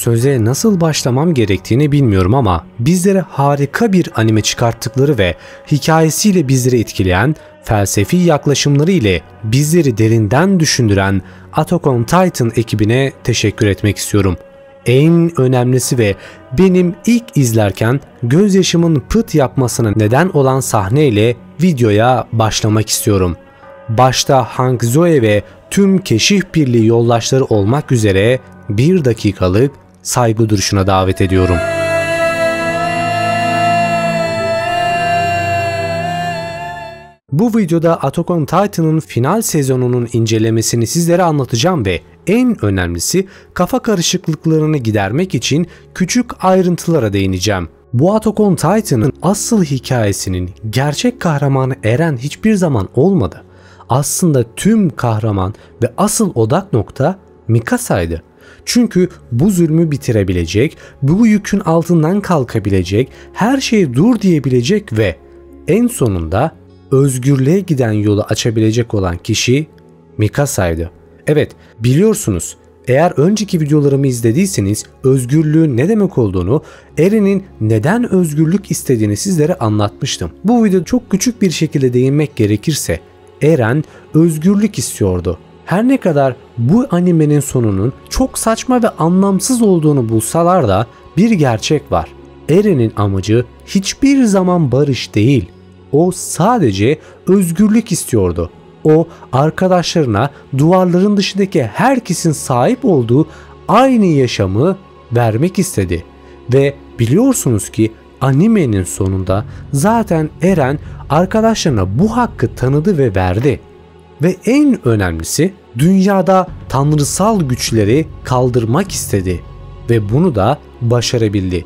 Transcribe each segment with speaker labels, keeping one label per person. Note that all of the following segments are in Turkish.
Speaker 1: Söze nasıl başlamam gerektiğini bilmiyorum ama bizlere harika bir anime çıkarttıkları ve hikayesiyle bizleri etkileyen, felsefi yaklaşımları ile bizleri derinden düşündüren Attack on Titan ekibine teşekkür etmek istiyorum. En önemlisi ve benim ilk izlerken gözyaşımın pıt yapmasına neden olan sahneyle videoya başlamak istiyorum. Başta Hank Zoe ve tüm Keşif Birliği yoldaşları olmak üzere 1 dakikalık saygı duruşuna davet ediyorum. Bu videoda Attack on Titan'ın final sezonunun incelemesini sizlere anlatacağım ve en önemlisi kafa karışıklıklarını gidermek için küçük ayrıntılara değineceğim. Bu Attack on Titan'ın asıl hikayesinin gerçek kahramanı Eren hiçbir zaman olmadı. Aslında tüm kahraman ve asıl odak nokta Mikasa'ydı. Çünkü bu zulmü bitirebilecek, bu yükün altından kalkabilecek, her şeye dur diyebilecek ve en sonunda özgürlüğe giden yolu açabilecek olan kişi Mikasa'ydı. Evet, biliyorsunuz, eğer önceki videolarımı izlediyseniz özgürlüğün ne demek olduğunu, Eren'in neden özgürlük istediğini sizlere anlatmıştım. Bu videoda çok küçük bir şekilde değinmek gerekirse Eren özgürlük istiyordu. Her ne kadar bu animenin sonunun çok saçma ve anlamsız olduğunu bulsalar da bir gerçek var. Eren'in amacı hiçbir zaman barış değil. O sadece özgürlük istiyordu. O arkadaşlarına duvarların dışındaki herkesin sahip olduğu aynı yaşamı vermek istedi. Ve biliyorsunuz ki animenin sonunda zaten Eren arkadaşlarına bu hakkı tanıdı ve verdi. Ve en önemlisi dünyada tanrısal güçleri kaldırmak istedi ve bunu da başarabildi.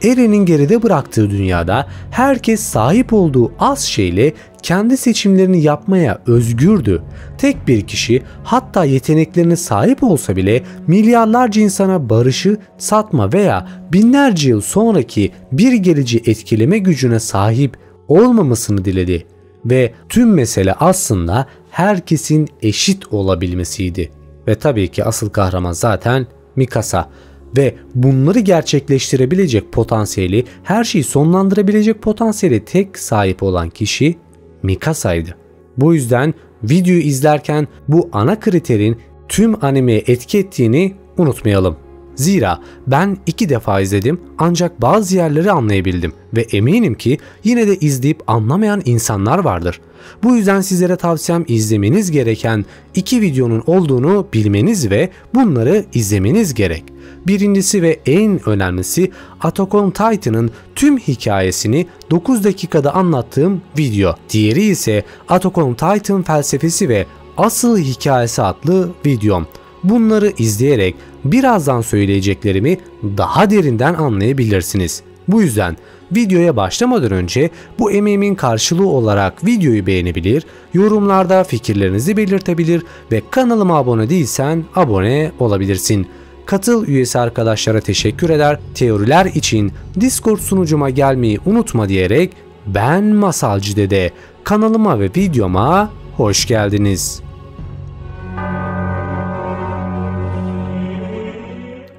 Speaker 1: Eren'in geride bıraktığı dünyada herkes sahip olduğu az şeyle kendi seçimlerini yapmaya özgürdü. Tek bir kişi hatta yeteneklerine sahip olsa bile milyarlarca insana barışı satma veya binlerce yıl sonraki bir geleceği etkileme gücüne sahip olmamasını diledi. Ve tüm mesele aslında herkesin eşit olabilmesiydi. Ve tabii ki asıl kahraman zaten Mikasa. Ve bunları gerçekleştirebilecek potansiyeli, her şeyi sonlandırabilecek potansiyeli tek sahip olan kişi Mikasa'ydı. Bu yüzden videoyu izlerken bu ana kriterin tüm animeye etki ettiğini unutmayalım. Zira ben 2 defa izledim ancak bazı yerleri anlayabildim ve eminim ki yine de izleyip anlamayan insanlar vardır. Bu yüzden sizlere tavsiyem izlemeniz gereken 2 videonun olduğunu bilmeniz ve bunları izlemeniz gerek. Birincisi ve en önemlisi Attack on Titan'ın tüm hikayesini 9 dakikada anlattığım video. Diğeri ise Attack on Titan felsefesi ve asıl hikayesi adlı videom. Bunları izleyerek birazdan söyleyeceklerimi daha derinden anlayabilirsiniz. Bu yüzden videoya başlamadan önce bu emeğimin karşılığı olarak videoyu beğenebilir, yorumlarda fikirlerinizi belirtebilir ve kanalıma abone değilsen abone olabilirsin. Katıl üyesi arkadaşlara teşekkür eder, teoriler için Discord sunucuma gelmeyi unutma diyerek ben Masalcı Dede, kanalıma ve videoma hoş geldiniz.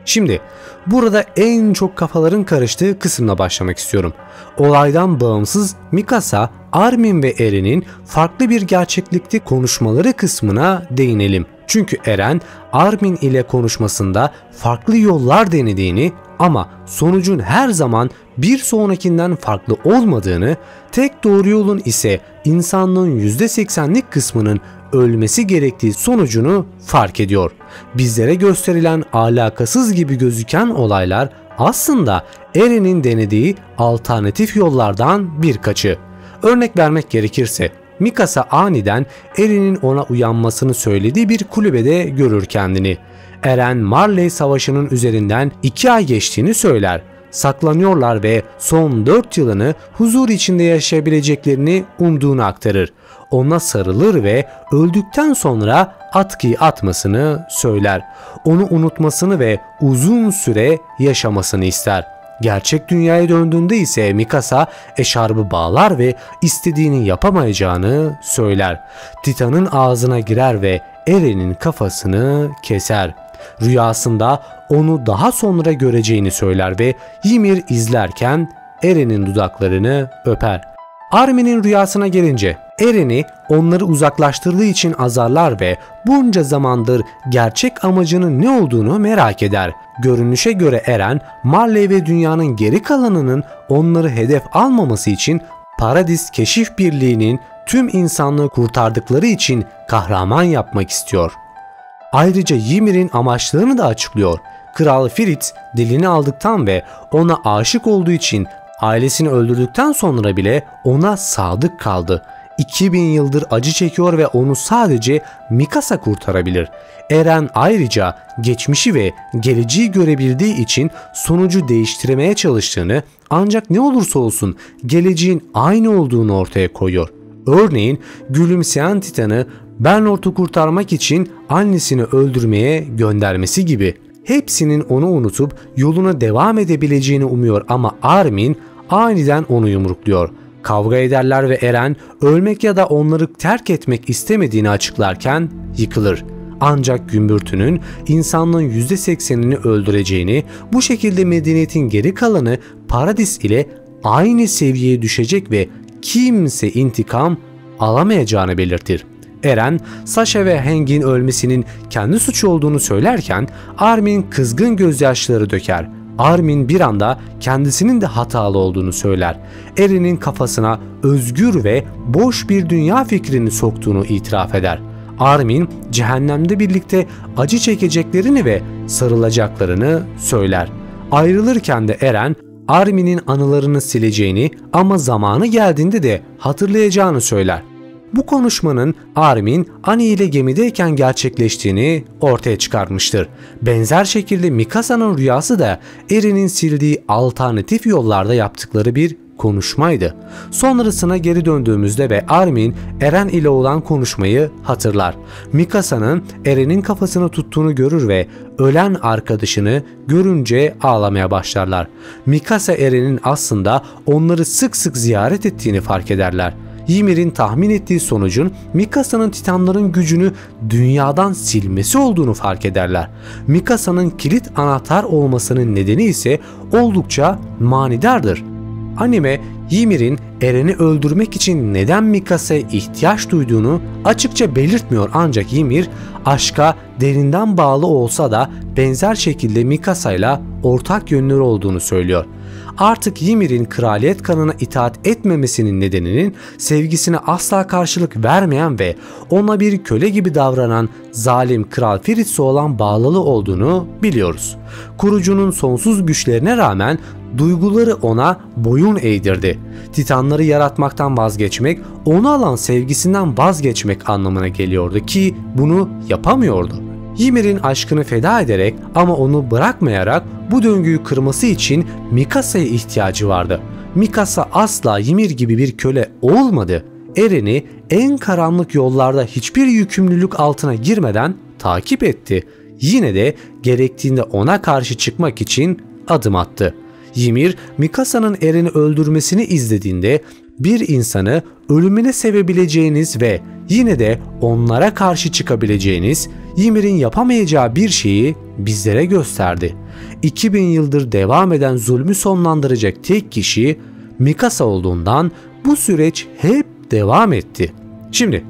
Speaker 1: Şimdi burada en çok kafaların karıştığı kısımla başlamak istiyorum. Olaydan bağımsız Mikasa, Armin ve Eren'in farklı bir gerçeklikte konuşmaları kısmına değinelim. Çünkü Eren, Armin ile konuşmasında farklı yollar denediğini ama sonucun her zaman bir sonrakinden farklı olmadığını, tek doğru yolun ise insanlığın %80'lik kısmının ölmesi gerektiği sonucunu fark ediyor. Bizlere gösterilen alakasız gibi gözüken olaylar aslında Eren'in denediği alternatif yollardan birkaçı. Örnek vermek gerekirse Mikasa aniden Eren'in ona uyanmasını söylediği bir kulübede görür kendini. Eren Marley Savaşı'nın üzerinden 2 ay geçtiğini söyler. Saklanıyorlar ve son 4 yılını huzur içinde yaşayabileceklerini umduğunu aktarır. Ona sarılır ve öldükten sonra atkıyı atmasını söyler. Onu unutmasını ve uzun süre yaşamasını ister. Gerçek dünyaya döndüğünde ise Mikasa eşarbı bağlar ve istediğini yapamayacağını söyler. Titan'ın ağzına girer ve Eren'in kafasını keser. Rüyasında onu daha sonra göreceğini söyler ve Ymir izlerken Eren'in dudaklarını öper. Armin'in rüyasına gelince Eren'i onları uzaklaştırdığı için azarlar ve bunca zamandır gerçek amacının ne olduğunu merak eder. Görünüşe göre Eren, Marley ve dünyanın geri kalanının onları hedef almaması için Paradis Keşif Birliği'nin tüm insanlığı kurtardıkları için kahraman yapmak istiyor. Ayrıca Ymir'in amaçlarını da açıklıyor. Kral Fritz dilini aldıktan ve ona aşık olduğu için ailesini öldürdükten sonra bile ona sadık kaldı. 2000 yıldır acı çekiyor ve onu sadece Mikasa kurtarabilir. Eren ayrıca geçmişi ve geleceği görebildiği için sonucu değiştirmeye çalıştığını, ancak ne olursa olsun geleceğin aynı olduğunu ortaya koyuyor. Örneğin gülümseyen Titan'ı Bernhard'u kurtarmak için annesini öldürmeye göndermesi gibi. Hepsinin onu unutup yoluna devam edebileceğini umuyor ama Armin aniden onu yumrukluyor. Kavga ederler ve Eren ölmek ya da onları terk etmek istemediğini açıklarken yıkılır. Ancak gümbürtünün insanlığın %80'ini öldüreceğini, bu şekilde medeniyetin geri kalanı Paradis ile aynı seviyeye düşecek ve kimse intikam alamayacağını belirtir. Eren, Sasha ve Hang'in ölmesinin kendi suçu olduğunu söylerken Armin kızgın gözyaşları döker. Armin bir anda kendisinin de hatalı olduğunu söyler. Eren'in kafasına özgür ve boş bir dünya fikrini soktuğunu itiraf eder. Armin cehennemde birlikte acı çekeceklerini ve sarılacaklarını söyler. Ayrılırken de Eren Armin'in anılarını sileceğini ama zamanı geldiğinde de hatırlayacağını söyler. Bu konuşmanın Armin Annie ile gemideyken gerçekleştiğini ortaya çıkarmıştır. Benzer şekilde Mikasa'nın rüyası da Eren'in sildiği alternatif yollarda yaptıkları bir konuşmaydı. Sonrasına geri döndüğümüzde ve Armin Eren ile olan konuşmayı hatırlar. Mikasa'nın Eren'in kafasını tuttuğunu görür ve ölen arkadaşını görünce ağlamaya başlarlar. Mikasa Eren'in aslında onları sık sık ziyaret ettiğini fark ederler. Ymir'in tahmin ettiği sonucun Mikasa'nın Titanların gücünü dünyadan silmesi olduğunu fark ederler. Mikasa'nın kilit anahtar olmasının nedeni ise oldukça manidardır. Anime, Ymir'in Eren'i öldürmek için neden Mikasa'ya ihtiyaç duyduğunu açıkça belirtmiyor, ancak Ymir aşka derinden bağlı olsa da benzer şekilde Mikasa'yla ortak yönleri olduğunu söylüyor. Artık Ymir'in kraliyet kanına itaat etmemesinin nedeninin sevgisine asla karşılık vermeyen ve ona bir köle gibi davranan zalim Kral Fritz'e olan bağlılığı olduğunu biliyoruz. Kurucunun sonsuz güçlerine rağmen duyguları ona boyun eğdirdi. Titanları yaratmaktan vazgeçmek, ona alan sevgisinden vazgeçmek anlamına geliyordu ki bunu yapamıyordu. Ymir'in aşkını feda ederek ama onu bırakmayarak bu döngüyü kırması için Mikasa'ya ihtiyacı vardı. Mikasa asla Ymir gibi bir köle olmadı. Eren'i en karanlık yollarda hiçbir yükümlülük altına girmeden takip etti. Yine de gerektiğinde ona karşı çıkmak için adım attı. Ymir, Mikasa'nın Eren'i öldürmesini izlediğinde bir insanı ölümüne sevebileceğiniz ve yine de onlara karşı çıkabileceğiniz, Ymir'in yapamayacağı bir şeyi bizlere gösterdi. 2000 yıldır devam eden zulmü sonlandıracak tek kişi Mikasa olduğundan bu süreç hep devam etti. Şimdi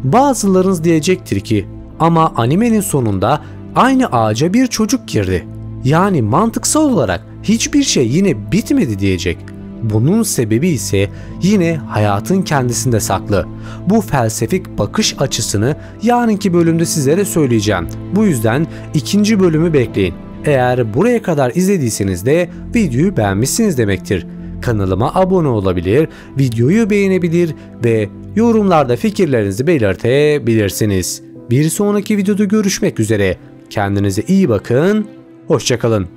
Speaker 1: bazılarınız diyecektir ki ama animenin sonunda aynı ağaca bir çocuk girdi. Yani mantıksal olarak hiçbir şey yine bitmedi diyecek. Bunun sebebi ise yine hayatın kendisinde saklı. Bu felsefik bakış açısını yarınki bölümde sizlere söyleyeceğim. Bu yüzden ikinci bölümü bekleyin. Eğer buraya kadar izlediyseniz de videoyu beğenmişsiniz demektir. Kanalıma abone olabilir, videoyu beğenebilir ve yorumlarda fikirlerinizi belirtebilirsiniz. Bir sonraki videoda görüşmek üzere. Kendinize iyi bakın, hoşça kalın.